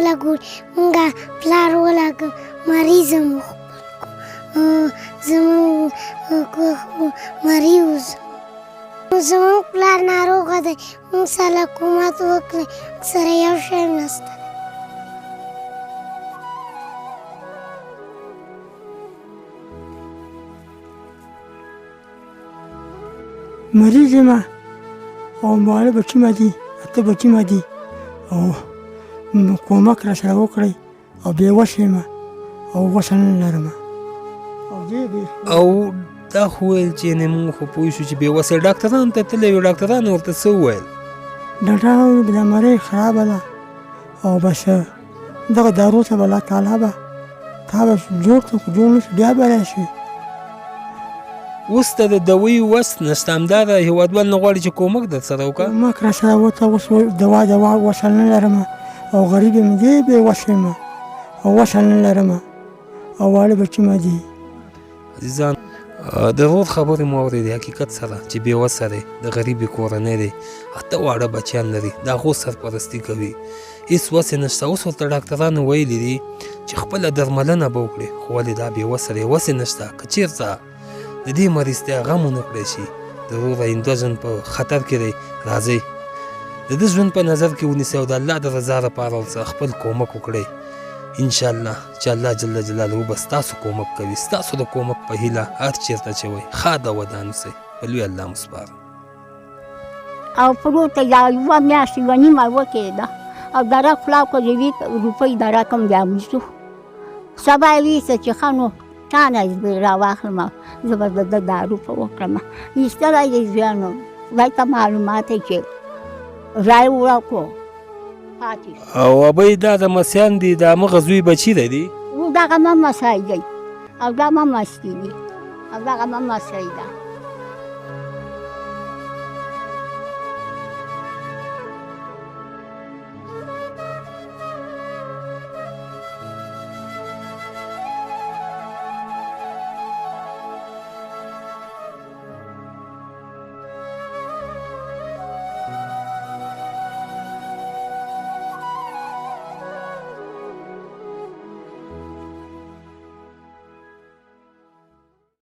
ولګول مونږه پلار ولګ مریض مو زمونږ مریض زمونږ پلار ناروغه دی مونږ سره حکومت وکړي سره یو شی نشته مریض یم او ماړه بچي مې دي 8 بچي مې دي او کومک راسره وکړئ او بېوسه یم او وسه نه لرم او دا خو ویل چې نه موږ خو پوه شو چې بېوسه ډاکټرانو ته تللی وو ډاکټرانو ورته څه وویل ډاکټرانو د مرۍ خرابه ده او بس دغه دارو ته به الله تعالی به تا به جوړ کړو خو جوړ نه شو بیا به راشي اوس ته د دوی وس نشته همدا ده هېوادوال نه غواړي چې کومک در سره وکړه کومک راسره وته اوس دوا وسه نه لرم او غریب یم دی بېوسه یم او وسه نه لرم او واړه بچي مې دي عزیزان د رود خبرې مو اورېدې حقیقت سره چې بېوسه دی د غریبې کورنۍ دی 8 واړه بچیان لري د هغو سرپرستي کوي هېڅ وسې نشته اوس ورته ډاکټرانو ویلي دي چې خپله درملنه به وکړي خو ولې دا بېوسه دی وسې نشته که چېرته د دې مریضتیا غم ونه کړی شي د ورور آینده ژوند په خطر کې دی راځئ د ده ژوند په نظر کې ونیسئ او د الله د رضا لپاره ورسره خپل کومک وکړئ انشاءالله چې الله جل جلاله به ستاسو کومک کوي ستاسو د کومک په هیله هر چېرته چې وئ ښاد او ودان اوسئ په لوی الله مو سپارم او پرو ته یا یوه میاشت یوه نیمه وکېده او د خلاو که د روپۍ د رقم بیا ونیسو سبا یې ویسته چې ښه نو تا نه راواخلم زه به د ده دا روپه وکړم ایستلی دی زویانو خدای ته معلومات دی چې رای ورکړو او ابۍ دا د مسیان دي د همغه زوی بچي دی دي او دغه ممسی دی او دا ممستی دی او دغه ممسی ده